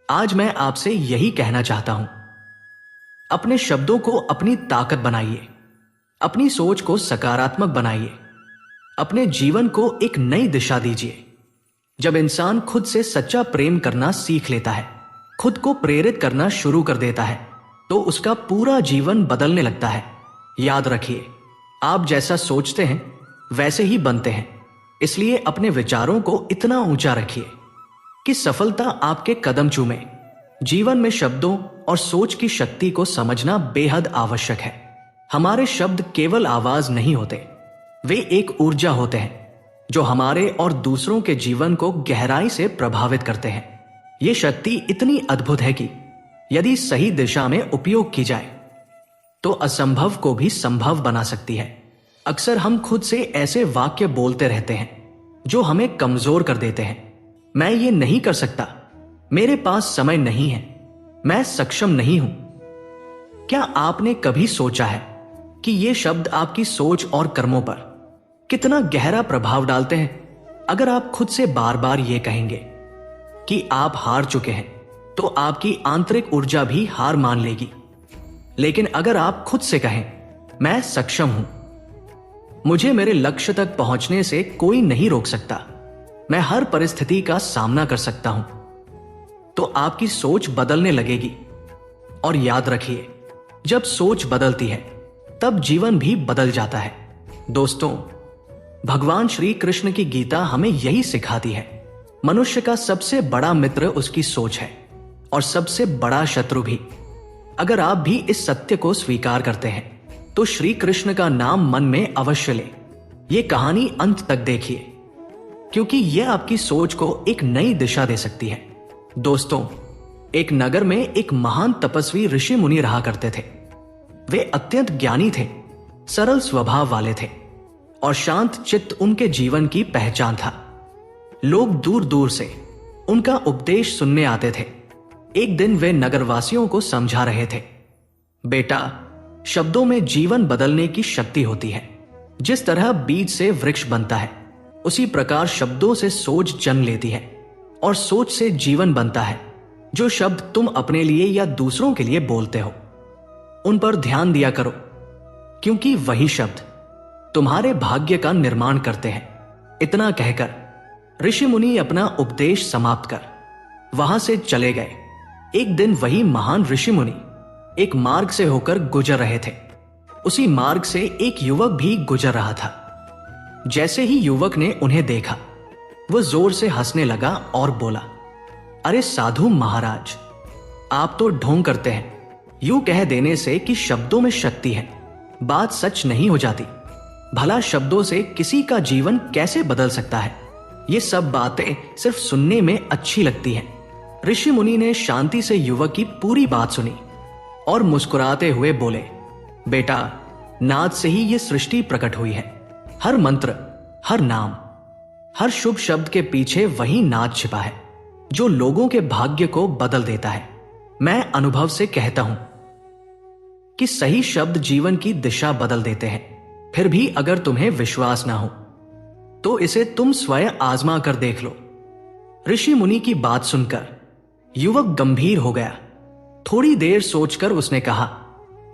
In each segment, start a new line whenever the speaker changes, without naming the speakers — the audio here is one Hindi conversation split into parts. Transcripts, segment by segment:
आज मैं आपसे यही कहना चाहता हूं, अपने शब्दों को अपनी ताकत बनाइए, अपनी सोच को सकारात्मक बनाइए, अपने जीवन को एक नई दिशा दीजिए। जब इंसान खुद से सच्चा प्रेम करना सीख लेता है, खुद को प्रेरित करना शुरू कर देता है, तो उसका पूरा जीवन बदलने लगता है। याद रखिए, आप जैसा सोचते हैं वैसे ही बनते हैं। इसलिए अपने विचारों को इतना ऊंचा रखिए कि सफलता आपके कदम चूमे। जीवन में शब्दों और सोच की शक्ति को समझना बेहद आवश्यक है। हमारे शब्द केवल आवाज नहीं होते, वे एक ऊर्जा होते हैं जो हमारे और दूसरों के जीवन को गहराई से प्रभावित करते हैं। ये शक्ति इतनी अद्भुत है कि यदि सही दिशा में उपयोग की जाए तो असंभव को भी संभव बना सकती है। अक्सर हम खुद से ऐसे वाक्य बोलते रहते हैं जो हमें कमजोर कर देते हैं। मैं ये नहीं कर सकता, मेरे पास समय नहीं है, मैं सक्षम नहीं हूं। क्या आपने कभी सोचा है कि ये शब्द आपकी सोच और कर्मों पर कितना गहरा प्रभाव डालते हैं? अगर आप खुद से बार बार ये कहेंगे कि आप हार चुके हैं, तो आपकी आंतरिक ऊर्जा भी हार मान लेगी। लेकिन अगर आप खुद से कहें, मैं सक्षम हूं, मुझे मेरे लक्ष्य तक पहुंचने से कोई नहीं रोक सकता, मैं हर परिस्थिति का सामना कर सकता हूं, तो आपकी सोच बदलने लगेगी। और याद रखिए, जब सोच बदलती है तब जीवन भी बदल जाता है। दोस्तों, भगवान श्री कृष्ण की गीता हमें यही सिखाती है। मनुष्य का सबसे बड़ा मित्र उसकी सोच है और सबसे बड़ा शत्रु भी। अगर आप भी इस सत्य को स्वीकार करते हैं तो श्री कृष्ण का नाम मन में अवश्य ले। ये कहानी अंत तक देखिए, क्योंकि यह आपकी सोच को एक नई दिशा दे सकती है। दोस्तों, एक नगर में एक महान तपस्वी ऋषि मुनि रहा करते थे। वे अत्यंत ज्ञानी थे, सरल स्वभाव वाले थे और शांत चित्त उनके जीवन की पहचान था। लोग दूर दूर से उनका उपदेश सुनने आते थे। एक दिन वे नगरवासियों को समझा रहे थे, बेटा, शब्दों में जीवन बदलने की शक्ति होती है। जिस तरह बीज से वृक्ष बनता है, उसी प्रकार शब्दों से सोच जन्म लेती है और सोच से जीवन बनता है। जो शब्द तुम अपने लिए या दूसरों के लिए बोलते हो, उन पर ध्यान दिया करो, क्योंकि वही शब्द तुम्हारे भाग्य का निर्माण करते हैं। इतना कहकर ऋषि मुनि अपना उपदेश समाप्त कर वहां से चले गए। एक दिन वही महान ऋषि मुनि एक मार्ग से होकर गुजर रहे थे। उसी मार्ग से एक युवक भी गुजर रहा था। जैसे ही युवक ने उन्हें देखा, वो जोर से हंसने लगा और बोला, अरे साधु महाराज, आप तो ढोंग करते हैं। यूं कह देने से कि शब्दों में शक्ति है, बात सच नहीं हो जाती। भला शब्दों से किसी का जीवन कैसे बदल सकता है? ये सब बातें सिर्फ सुनने में अच्छी लगती हैं। ऋषि मुनि ने शांति से युवक की पूरी बात सुनी और मुस्कुराते हुए बोले, बेटा, नाद से ही ये सृष्टि प्रकट हुई है। हर मंत्र, हर नाम, हर शुभ शब्द के पीछे वही नाद छिपा है जो लोगों के भाग्य को बदल देता है। मैं अनुभव से कहता हूं कि सही शब्द जीवन की दिशा बदल देते हैं। फिर भी अगर तुम्हें विश्वास ना हो तो इसे तुम स्वयं आजमा कर देख लो। ऋषि मुनि की बात सुनकर युवक गंभीर हो गया। थोड़ी देर सोचकर उसने कहा,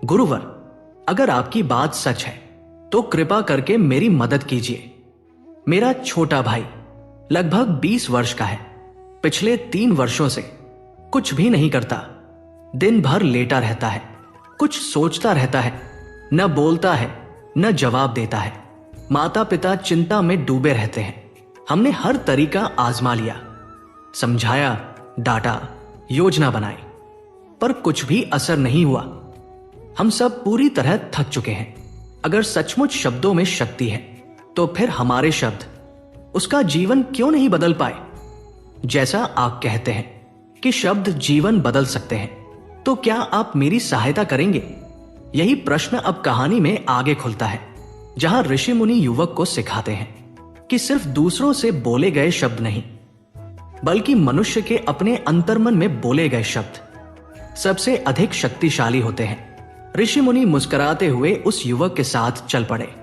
गुरुवर, अगर आपकी बात सच है तो कृपा करके मेरी मदद कीजिए। मेरा छोटा भाई लगभग 20 वर्ष का है। पिछले 3 वर्षों से कुछ भी नहीं करता, दिन भर लेटा रहता है, कुछ सोचता रहता है, न बोलता है न जवाब देता है। माता पिता चिंता में डूबे रहते हैं। हमने हर तरीका आजमा लिया, समझाया, डांटा, योजना बनाई, पर कुछ भी असर नहीं हुआ। हम सब पूरी तरह थक चुके हैं। अगर सचमुच शब्दों में शक्ति है तो फिर हमारे शब्द उसका जीवन क्यों नहीं बदल पाए? जैसा आप कहते हैं कि शब्द जीवन बदल सकते हैं, तो क्या आप मेरी सहायता करेंगे? यही प्रश्न अब कहानी में आगे खुलता है, जहां ऋषि मुनि युवक को सिखाते हैं कि सिर्फ दूसरों से बोले गए शब्द नहीं, बल्कि मनुष्य के अपने अंतर्मन में बोले गए शब्द सबसे अधिक शक्तिशाली होते हैं। ऋषि मुनि मुस्कुराते हुए उस युवक के साथ चल पड़े।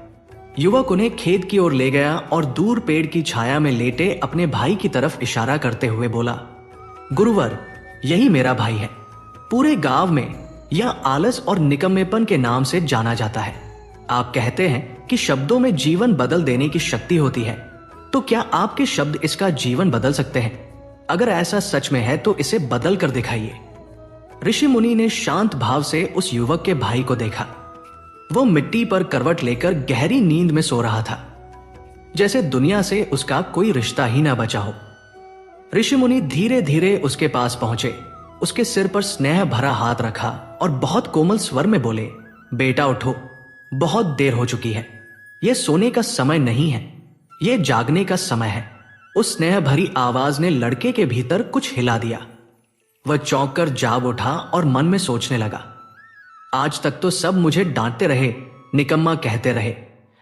युवक उन्हें खेत की ओर ले गया और दूर पेड़ की छाया में लेटे अपने भाई की तरफ इशारा करते हुए बोला, गुरुवर, यही मेरा भाई है। पूरे गांव में यह आलस और निकम्मेपन के नाम से जाना जाता है। आप कहते हैं कि शब्दों में जीवन बदल देने की शक्ति होती है, तो क्या आपके शब्द इसका जीवन बदल सकते हैं? अगर ऐसा सच में है तो इसे बदल कर दिखाइए। ऋषि मुनि ने शांत भाव से उस युवक के भाई को देखा। वो मिट्टी पर करवट लेकर गहरी नींद में सो रहा था, जैसे दुनिया से उसका कोई रिश्ता ही ना बचा हो। ऋषि मुनि धीरे धीरे उसके पास पहुंचे, उसके सिर पर स्नेह भरा हाथ रखा और बहुत कोमल स्वर में बोले, बेटा उठो, बहुत देर हो चुकी है। यह सोने का समय नहीं है, यह जागने का समय है। उस स्नेह भरी आवाज ने लड़के के भीतर कुछ हिला दिया। वह चौंक कर जाग उठा और मन में सोचने लगा, आज तक तो सब मुझे डांटते रहे, निकम्मा कहते रहे,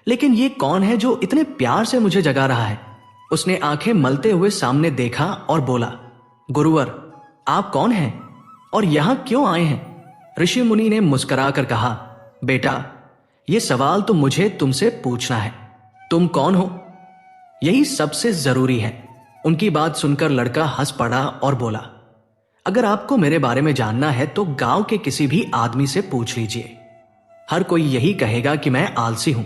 लेकिन ये कौन है जो इतने प्यार से मुझे जगा रहा है? उसने आंखें मलते हुए सामने देखा और बोला, गुरुवर, आप कौन हैं और यहां क्यों आए हैं? ऋषि मुनि ने मुस्कुरा कर कहा, बेटा, यह सवाल तो मुझे तुमसे पूछना है। तुम कौन हो? यही सबसे जरूरी है। उनकी बात सुनकर लड़का हंस पड़ा और बोला, अगर आपको मेरे बारे में जानना है तो गांव के किसी भी आदमी से पूछ लीजिए। हर कोई यही कहेगा कि मैं आलसी हूं,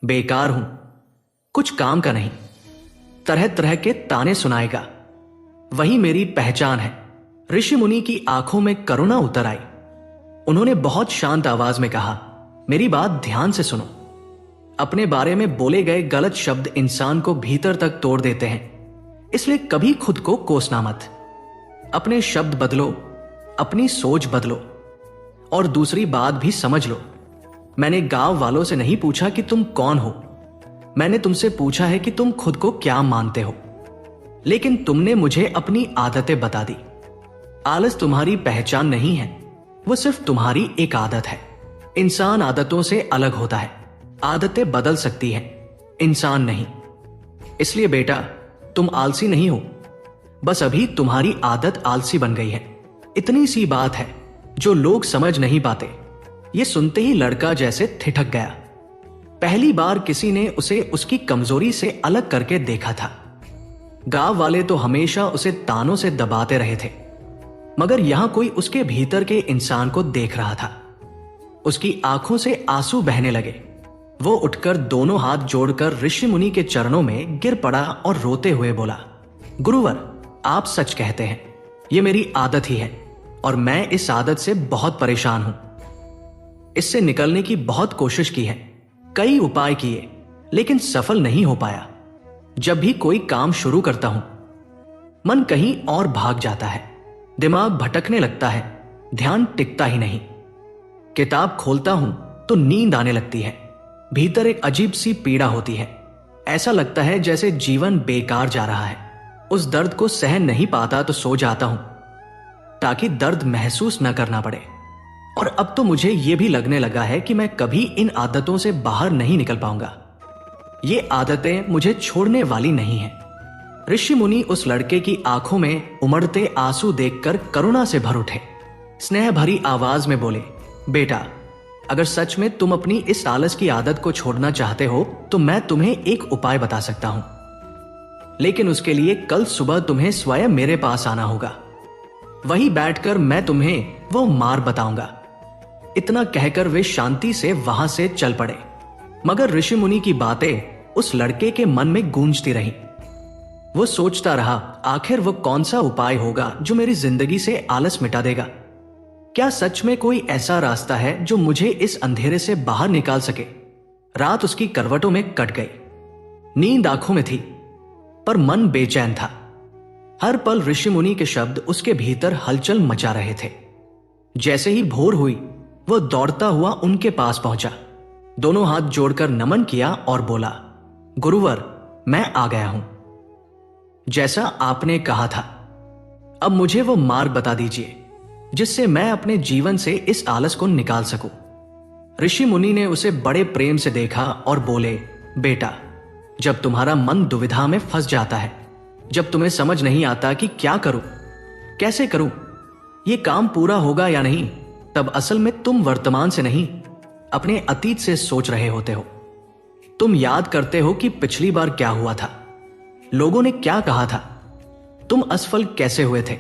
बेकार हूं, कुछ काम का नहीं, तरह तरह के ताने सुनाएगा। वही मेरी पहचान है। ऋषि मुनि की आंखों में करुणा उतर आई। उन्होंने बहुत शांत आवाज में कहा, मेरी बात ध्यान से सुनो। अपने बारे में बोले गए गलत शब्द इंसान को भीतर तक तोड़ देते हैं, इसलिए कभी खुद को कोसना मत। अपने शब्द बदलो, अपनी सोच बदलो और दूसरी बात भी समझ लो। मैंने गांव वालों से नहीं पूछा कि तुम कौन हो, मैंने तुमसे पूछा है कि तुम खुद को क्या मानते हो। लेकिन तुमने मुझे अपनी आदतें बता दी। आलस तुम्हारी पहचान नहीं है, वो सिर्फ तुम्हारी एक आदत है। इंसान आदतों से अलग होता है, आदतें बदल सकती हैं, इंसान नहीं। इसलिए बेटा, तुम आलसी नहीं हो, बस अभी तुम्हारी आदत आलसी बन गई है। इतनी सी बात है जो लोग समझ नहीं पाते। ये सुनते ही लड़का जैसे ठिठक गया। पहली बार किसी ने उसे उसकी कमजोरी से अलग करके देखा था। गांव वाले तो हमेशा उसे तानों से दबाते रहे थे, मगर यहां कोई उसके भीतर के इंसान को देख रहा था। उसकी आंखों से आंसू बहने लगे। वो उठकर दोनों हाथ जोड़कर ऋषि मुनि के चरणों में गिर पड़ा और रोते हुए बोला, गुरुवर, आप सच कहते हैं, ये मेरी आदत ही है और मैं इस आदत से बहुत परेशान हूं। इससे निकलने की बहुत कोशिश की है, कई उपाय किए, लेकिन सफल नहीं हो पाया। जब भी कोई काम शुरू करता हूं, मन कहीं और भाग जाता है, दिमाग भटकने लगता है, ध्यान टिकता ही नहीं। किताब खोलता हूं तो नींद आने लगती है, भीतर एक अजीब सी पीड़ा होती है। ऐसा लगता है जैसे जीवन बेकार जा रहा है। उस दर्द को सहन नहीं पाता तो सो जाता हूं ताकि दर्द महसूस न करना पड़े। और अब तो मुझे यह भी लगने लगा है कि मैं कभी इन आदतों से बाहर नहीं निकल पाऊंगा। ये आदतें मुझे छोड़ने वाली नहीं हैं। ऋषि मुनि उस लड़के की आंखों में उमड़ते आंसू देखकर करुणा से भर उठे। स्नेह भरी आवाज में बोले, बेटा, अगर सच में तुम अपनी इस आलस की आदत को छोड़ना चाहते हो तो मैं तुम्हें एक उपाय बता सकता हूं, लेकिन उसके लिए कल सुबह तुम्हें स्वयं मेरे पास आना होगा। वहीं बैठकर मैं तुम्हें वो मार्ग बताऊंगा। इतना कहकर वे शांति से वहां से चल पड़े। मगर ऋषि मुनि की बातें उस लड़के के मन में गूंजती रहीं। वो सोचता रहा, आखिर वो कौन सा उपाय होगा जो मेरी जिंदगी से आलस मिटा देगा? क्या सच में कोई ऐसा रास्ता है जो मुझे इस अंधेरे से बाहर निकाल सके? रात उसकी करवटों में कट गई। नींद आंखों में थी, पर मन बेचैन था। हर पल ऋषि मुनि के शब्द उसके भीतर हलचल मचा रहे थे। जैसे ही भोर हुई, वो दौड़ता हुआ उनके पास पहुंचा, दोनों हाथ जोड़कर नमन किया और बोला, गुरुवर, मैं आ गया हूं। जैसा आपने कहा था, अब मुझे वो मार्ग बता दीजिए जिससे मैं अपने जीवन से इस आलस को निकाल सकूं। ऋषि मुनि ने उसे बड़े प्रेम से देखा और बोले, बेटा, जब तुम्हारा मन दुविधा में फंस जाता है, जब तुम्हें समझ नहीं आता कि क्या करूं, कैसे करूं, ये काम पूरा होगा या नहीं, तब असल में तुम वर्तमान से नहीं, अपने अतीत से सोच रहे होते हो। तुम याद करते हो कि पिछली बार क्या हुआ था, लोगों ने क्या कहा था, तुम असफल कैसे हुए थे।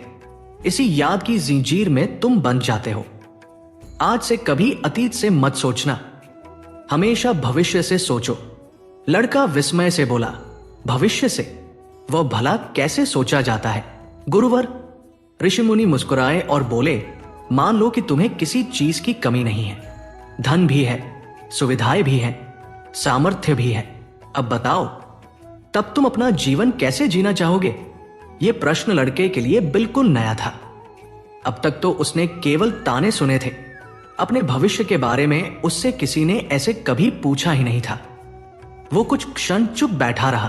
इसी याद की जंजीर में तुम बंध जाते हो। आज से कभी अतीत से मत सोचना, हमेशा भविष्य से सोचो। लड़का विस्मय से बोला, भविष्य से? वह भला कैसे सोचा जाता है गुरुवर? ऋषिमुनि मुस्कुराए और बोले, मान लो कि तुम्हें किसी चीज की कमी नहीं है, धन भी है, सुविधाएं भी हैं, सामर्थ्य भी है। अब बताओ, तब तुम अपना जीवन कैसे जीना चाहोगे? यह प्रश्न लड़के के लिए बिल्कुल नया था। अब तक तो उसने केवल ताने सुने थे, अपने भविष्य के बारे में उससे किसी ने ऐसे कभी पूछा ही नहीं था। वो कुछ क्षण चुप बैठा रहा।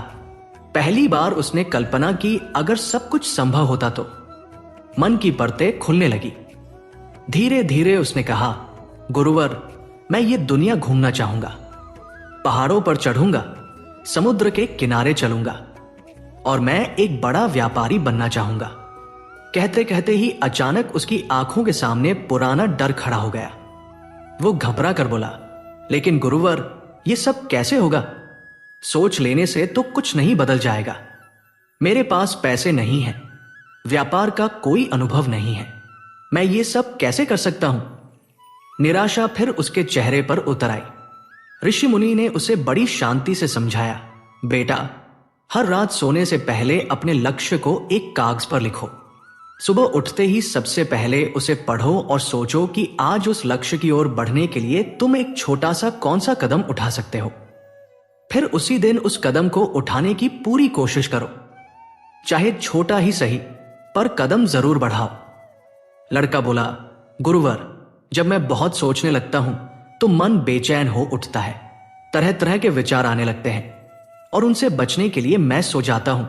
पहली बार उसने कल्पना की, अगर सब कुछ संभव होता तो। मन की परतें खुलने लगी। धीरे धीरे उसने कहा, गुरुवर, मैं ये दुनिया घूमना चाहूंगा, पहाड़ों पर चढ़ूंगा, समुद्र के किनारे चलूंगा, और मैं एक बड़ा व्यापारी बनना चाहूंगा। कहते कहते ही अचानक उसकी आंखों के सामने पुराना डर खड़ा हो गया। वो घबरा कर बोला, लेकिन गुरुवर, ये सब कैसे होगा? सोच लेने से तो कुछ नहीं बदल जाएगा। मेरे पास पैसे नहीं हैं, व्यापार का कोई अनुभव नहीं है, मैं ये सब कैसे कर सकता हूं? निराशा फिर उसके चेहरे पर उतर आई। ऋषि मुनि ने उसे बड़ी शांति से समझाया, बेटा, हर रात सोने से पहले अपने लक्ष्य को एक कागज पर लिखो। सुबह उठते ही सबसे पहले उसे पढ़ो और सोचो कि आज उस लक्ष्य की ओर बढ़ने के लिए तुम एक छोटा सा कौन सा कदम उठा सकते हो। फिर उसी दिन उस कदम को उठाने की पूरी कोशिश करो, चाहे छोटा ही सही, पर कदम जरूर बढ़ाओ। लड़का बोला, गुरुवर, जब मैं बहुत सोचने लगता हूं तो मन बेचैन हो उठता है, तरह तरह के विचार आने लगते हैं, और उनसे बचने के लिए मैं सो जाता हूं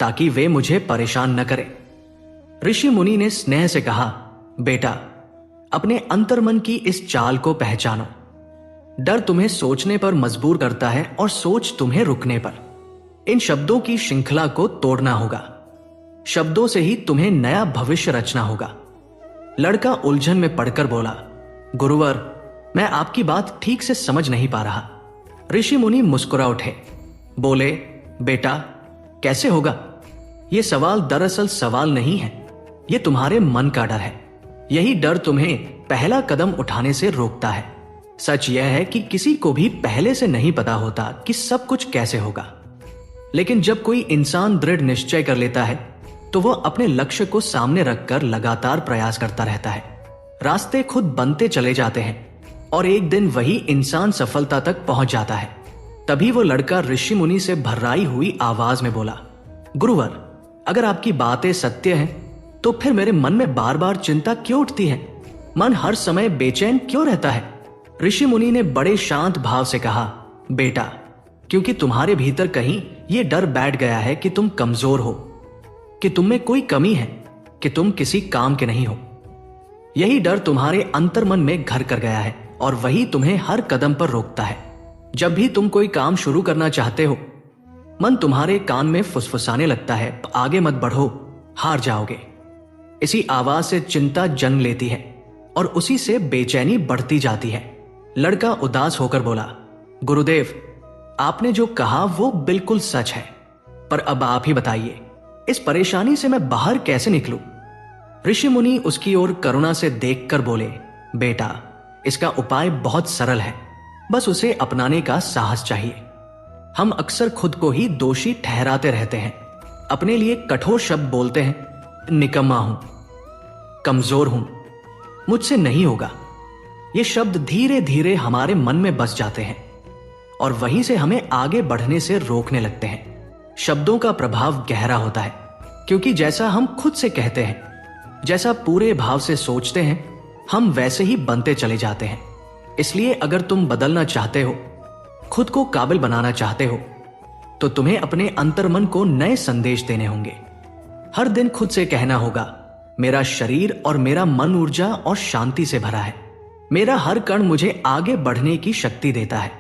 ताकि वे मुझे परेशान न करें। ऋषि मुनि ने स्नेह से कहा, बेटा, अपने अंतर्मन की इस चाल को पहचानो। डर तुम्हें सोचने पर मजबूर करता है और सोच तुम्हें रुकने पर। इन शब्दों की श्रृंखला को तोड़ना होगा। शब्दों से ही तुम्हें नया भविष्य रचना होगा। लड़का उलझन में पड़कर बोला, गुरुवर, मैं आपकी बात ठीक से समझ नहीं पा रहा। ऋषि मुनि मुस्कुरा उठे, बोले, बेटा, कैसे होगा? यह सवाल दरअसल सवाल नहीं है, यह तुम्हारे मन का डर है। यही डर तुम्हें पहला कदम उठाने से रोकता है। सच यह है कि किसी को भी पहले से नहीं पता होता कि सब कुछ कैसे होगा, लेकिन जब कोई इंसान दृढ़ निश्चय कर लेता है तो वह अपने लक्ष्य को सामने रखकर लगातार प्रयास करता रहता है। रास्ते खुद बनते चले जाते हैं और एक दिन वही इंसान सफलता तक पहुंच जाता है। तभी वो लड़का ऋषि मुनि से भर्राई हुई आवाज में बोला, गुरुवर, अगर आपकी बातें सत्य हैं तो फिर मेरे मन में बार बार चिंता क्यों उठती है? मन हर समय बेचैन क्यों रहता है? ऋषि मुनि ने बड़े शांत भाव से कहा, बेटा, क्योंकि तुम्हारे भीतर कहीं यह डर बैठ गया है कि तुम कमजोर हो, कि तुम में कोई कमी है, कि तुम किसी काम के नहीं हो। यही डर तुम्हारे अंतर्मन में घर कर गया है और वही तुम्हें हर कदम पर रोकता है। जब भी तुम कोई काम शुरू करना चाहते हो, मन तुम्हारे कान में फुसफुसाने लगता है, आगे मत बढ़ो, हार जाओगे। इसी आवाज से चिंता जन्म लेती है और उसी से बेचैनी बढ़ती जाती है। लड़का उदास होकर बोला, गुरुदेव, आपने जो कहा वो बिल्कुल सच है, पर अब आप ही बताइए, इस परेशानी से मैं बाहर कैसे निकलूं? ऋषि मुनि उसकी ओर करुणा से देखकर बोले, बेटा, इसका उपाय बहुत सरल है, बस उसे अपनाने का साहस चाहिए। हम अक्सर खुद को ही दोषी ठहराते रहते हैं, अपने लिए कठोर शब्द बोलते हैं, निकम्मा हूं, कमजोर हूं, मुझसे नहीं होगा। ये शब्द धीरे धीरे हमारे मन में बस जाते हैं और वहीं से हमें आगे बढ़ने से रोकने लगते हैं। शब्दों का प्रभाव गहरा होता है, क्योंकि जैसा हम खुद से कहते हैं, जैसा पूरे भाव से सोचते हैं, हम वैसे ही बनते चले जाते हैं। इसलिए अगर तुम बदलना चाहते हो, खुद को काबिल बनाना चाहते हो, तो तुम्हें अपने अंतर्मन को नए संदेश देने होंगे। हर दिन खुद से कहना होगा, मेरा शरीर और मेरा मन ऊर्जा और शांति से भरा है। मेरा हर कण मुझे आगे बढ़ने की शक्ति देता है।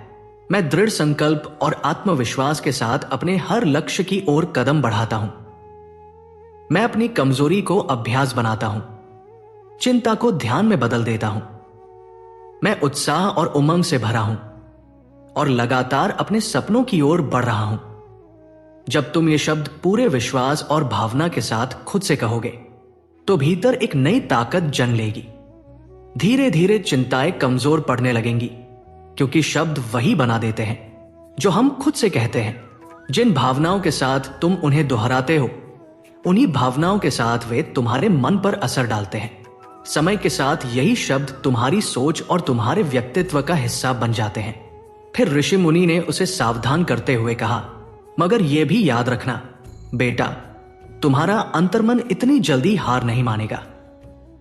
मैं दृढ़ संकल्प और आत्मविश्वास के साथ अपने हर लक्ष्य की ओर कदम बढ़ाता हूं। मैं अपनी कमजोरी को अभ्यास बनाता हूं, चिंता को ध्यान में बदल देता हूं। मैं उत्साह और उमंग से भरा हूं और लगातार अपने सपनों की ओर बढ़ रहा हूं। जब तुम ये शब्द पूरे विश्वास और भावना के साथ खुद से कहोगे, तो भीतर एक नई ताकत जन्म लेगी। धीरे धीरे चिंताएं कमजोर पड़ने लगेंगी, क्योंकि शब्द वही बना देते हैं जो हम खुद से कहते हैं। जिन भावनाओं के साथ तुम उन्हें दोहराते हो, उन्हीं भावनाओं के साथ वे तुम्हारे मन पर असर डालते हैं। समय के साथ यही शब्द तुम्हारी सोच और तुम्हारे व्यक्तित्व का हिस्सा बन जाते हैं। फिर ऋषि मुनि ने उसे सावधान करते हुए कहा, मगर यह भी याद रखना बेटा, तुम्हारा अंतर्मन इतनी जल्दी हार नहीं मानेगा।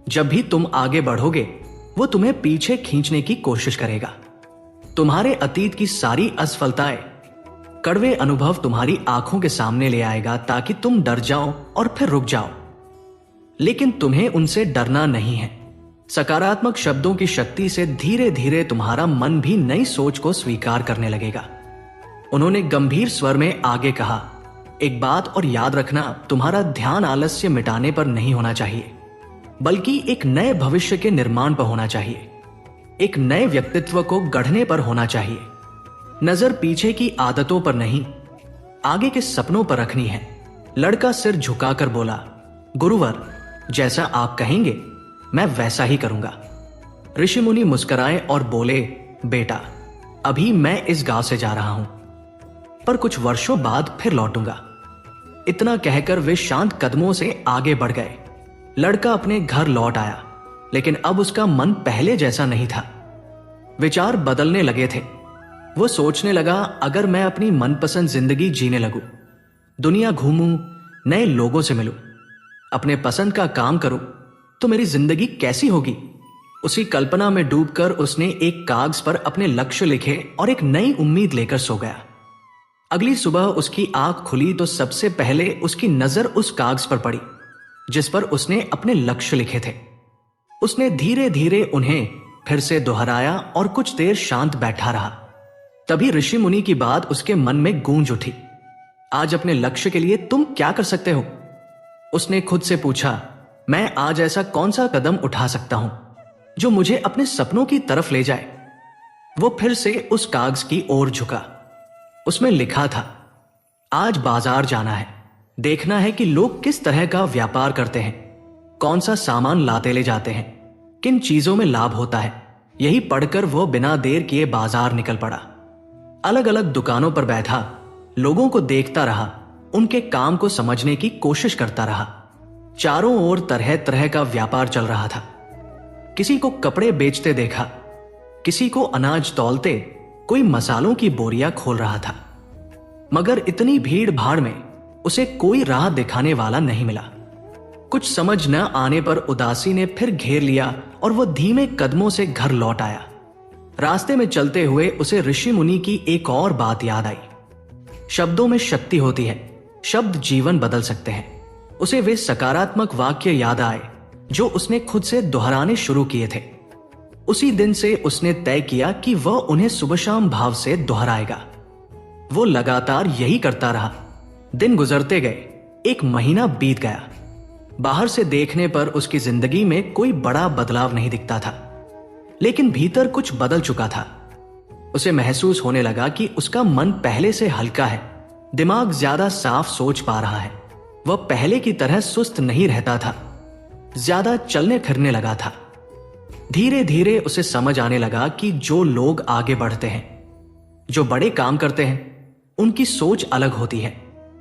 जब भी तुम आगे बढ़ोगे, वो तुम्हें पीछे खींचने की कोशिश करेगा। तुम्हारे अतीत की सारी असफलताएं, कड़वे अनुभव तुम्हारी आंखों के सामने ले आएगा, ताकि तुम डर जाओ और फिर रुक जाओ। लेकिन तुम्हें उनसे डरना नहीं है। सकारात्मक शब्दों की शक्ति से धीरे धीरे तुम्हारा मन भी नई सोच को स्वीकार करने लगेगा। उन्होंने गंभीर स्वर में आगे कहा, एक बात और याद रखना, तुम्हारा ध्यान आलस्य मिटाने पर नहीं होना चाहिए, बल्कि एक नए भविष्य के निर्माण पर होना चाहिए। एक नए व्यक्तित्व को गढ़ने पर होना चाहिए। नजर पीछे की आदतों पर नहीं, आगे के सपनों पर रखनी है। लड़का सिर झुकाकर बोला, गुरुवर, जैसा आप कहेंगे मैं वैसा ही करूंगा। ऋषि मुनि मुस्कुराए और बोले, बेटा, अभी मैं इस गांव से जा रहा हूं, पर कुछ वर्षों बाद फिर लौटूंगा। इतना कहकर वे शांत कदमों से आगे बढ़ गए। लड़का अपने घर लौट आया, लेकिन अब उसका मन पहले जैसा नहीं था। विचार बदलने लगे थे। वो सोचने लगा, अगर मैं अपनी मनपसंद जिंदगी जीने लगूं, दुनिया घूमूं, नए लोगों से मिलूं, अपने पसंद का काम करूं, तो मेरी जिंदगी कैसी होगी। उसी कल्पना में डूबकर उसने एक कागज पर अपने लक्ष्य लिखे और एक नई उम्मीद लेकर सो गया। अगली सुबह उसकी आंख खुली तो सबसे पहले उसकी नजर उस कागज पर पड़ी जिस पर उसने अपने लक्ष्य लिखे थे। उसने धीरे धीरे उन्हें फिर से दोहराया और कुछ देर शांत बैठा रहा। तभी ऋषि मुनि की बात उसके मन में गूंज उठी। आज अपने लक्ष्य के लिए तुम क्या कर सकते हो? उसने खुद से पूछा, मैं आज ऐसा कौन सा कदम उठा सकता हूं जो मुझे अपने सपनों की तरफ ले जाए। वो फिर से उस कागज की ओर झुका। उसमें लिखा था, आज बाजार जाना है, देखना है कि लोग किस तरह का व्यापार करते हैं, कौन सा सामान लाते ले जाते हैं, किन चीजों में लाभ होता है। यही पढ़कर वो बिना देर किए बाजार निकल पड़ा। अलग अलग दुकानों पर बैठा, लोगों को देखता रहा, उनके काम को समझने की कोशिश करता रहा। चारों ओर तरह तरह का व्यापार चल रहा था। किसी को कपड़े बेचते देखा, किसी को अनाज तौलते, कोई मसालों की बोरियां खोल रहा था। मगर इतनी भीड़ भाड़ में उसे कोई राह दिखाने वाला नहीं मिला। कुछ समझ न आने पर उदासी ने फिर घेर लिया और वो धीमे कदमों से घर लौट आया। रास्ते में चलते हुए उसे ऋषि मुनि की एक और बात याद आई। शब्दों में शक्ति होती है, शब्द जीवन बदल सकते हैं। उसे वे सकारात्मक वाक्य याद आए जो उसने खुद से दोहराने शुरू किए थे। उसी दिन से उसने तय किया कि वह उन्हें सुबह शाम भाव से दोहराएगा। वो लगातार यही करता रहा। दिन गुजरते गए, एक महीना बीत गया। बाहर से देखने पर उसकी जिंदगी में कोई बड़ा बदलाव नहीं दिखता था, लेकिन भीतर कुछ बदल चुका था। उसे महसूस होने लगा कि उसका मन पहले से हल्का है, दिमाग ज्यादा साफ सोच पा रहा है। वह पहले की तरह सुस्त नहीं रहता था, ज्यादा चलने फिरने लगा था। धीरे धीरे उसे समझ आने लगा कि जो लोग आगे बढ़ते हैं, जो बड़े काम करते हैं, उनकी सोच अलग होती है।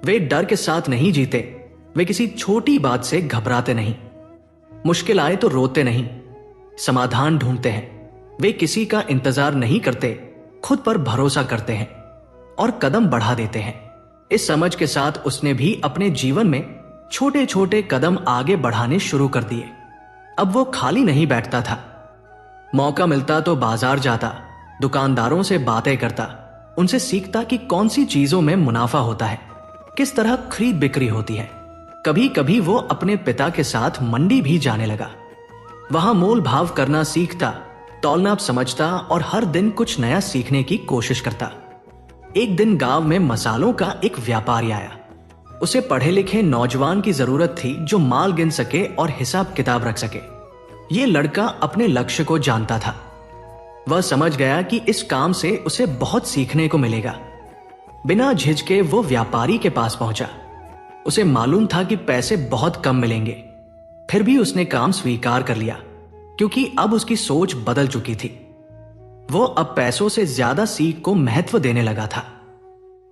वे डर के साथ नहीं जीते, वे किसी छोटी बात से घबराते नहीं, मुश्किल आए तो रोते नहीं, समाधान ढूंढते हैं। वे किसी का इंतजार नहीं करते, खुद पर भरोसा करते हैं और कदम बढ़ा देते हैं। इस समझ के साथ उसने भी अपने जीवन में छोटे छोटे कदम आगे बढ़ाने शुरू कर दिए। अब वो खाली नहीं बैठता था। मौका मिलता तो बाजार जाता, दुकानदारों से बातें करता, उनसे सीखता कि कौन सी चीजों में मुनाफा होता है, किस तरह खरीद बिक्री होती है। कभी कभी वो अपने पिता के साथ मंडी भी जाने लगा। वहां मोल भाव करना सीखता, तौलनाप समझता और हर दिन कुछ नया सीखने की कोशिश करता। एक दिन गांव में मसालों का एक व्यापारी आया। उसे पढ़े लिखे नौजवान की जरूरत थी जो माल गिन सके और हिसाब किताब रख सके। ये लड़का अपने लक्ष्य को जानता था। वह समझ गया कि इस काम से उसे बहुत सीखने को मिलेगा। बिना झिझके वो व्यापारी के पास पहुंचा। उसे मालूम था कि पैसे बहुत कम मिलेंगे, फिर भी उसने काम स्वीकार कर लिया, क्योंकि अब उसकी सोच बदल चुकी थी। वो अब पैसों से ज्यादा सीख को महत्व देने लगा था।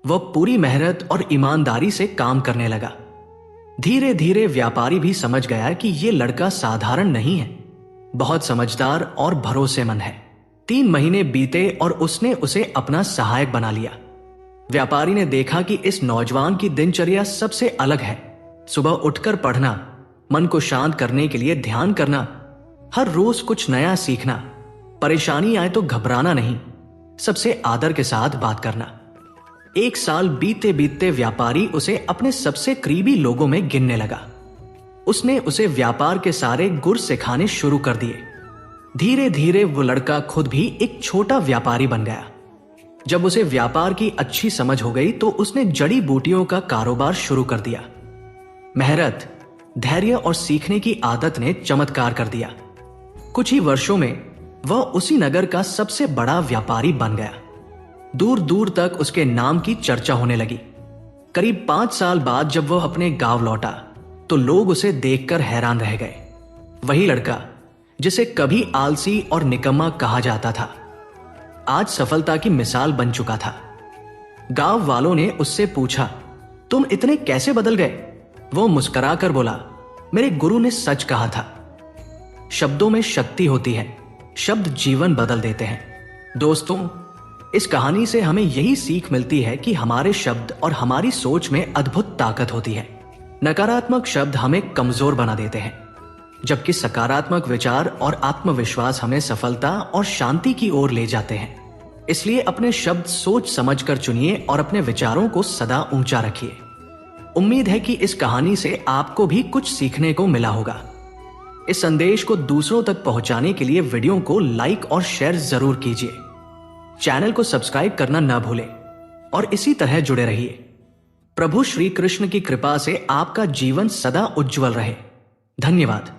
वो पूरी मेहनत और ईमानदारी से काम करने लगा। धीरे धीरे व्यापारी भी समझ गया कि ये लड़का साधारण नहीं है, बहुत समझदार और भरोसेमंद है। 3 महीने बीते और उसने उसे अपना सहायक बना लिया। व्यापारी ने देखा कि इस नौजवान की दिनचर्या सबसे अलग है। सुबह उठकर पढ़ना, मन को शांत करने के लिए ध्यान करना, हर रोज कुछ नया सीखना, परेशानी आए तो घबराना नहीं, सबसे आदर के साथ बात करना। 1 साल बीतते बीतते व्यापारी उसे अपने सबसे करीबी लोगों में गिनने लगा। उसने उसे व्यापार के सारे गुर सिखाने शुरू कर दिए। धीरे धीरे वो लड़का खुद भी एक छोटा व्यापारी बन गया। जब उसे व्यापार की अच्छी समझ हो गई तो उसने जड़ी बूटियों का कारोबार शुरू कर दिया। मेहनत, धैर्य और सीखने की आदत ने चमत्कार कर दिया। कुछ ही वर्षों में वह उसी नगर का सबसे बड़ा व्यापारी बन गया। दूर दूर तक उसके नाम की चर्चा होने लगी। करीब 5 साल बाद जब वह अपने गांव लौटा तो लोग उसे देखकर हैरान रह गए। वही लड़का जिसे कभी आलसी और निकम्मा कहा जाता था, आज सफलता की मिसाल बन चुका था। गांव वालों ने उससे पूछा, तुम इतने कैसे बदल गए? वो मुस्कुराकर बोला, मेरे गुरु ने सच कहा था। शब्दों में शक्ति होती है, शब्द जीवन बदल देते हैं। दोस्तों, इस कहानी से हमें यही सीख मिलती है कि हमारे शब्द और हमारी सोच में अद्भुत ताकत होती है। नकारात्मक शब्द हमें कमजोर बना देते हैं, जबकि सकारात्मक विचार और आत्मविश्वास हमें सफलता और शांति की ओर ले जाते हैं। इसलिए अपने शब्द सोच समझकर चुनिए और अपने विचारों को सदा ऊंचा रखिए। उम्मीद है कि इस कहानी से आपको भी कुछ सीखने को मिला होगा। इस संदेश को दूसरों तक पहुंचाने के लिए वीडियो को लाइक और शेयर जरूर कीजिए। चैनल को सब्सक्राइब करना न भूलें और इसी तरह जुड़े रहिए। प्रभु श्री कृष्ण की कृपा से आपका जीवन सदा उज्जवल रहे। धन्यवाद।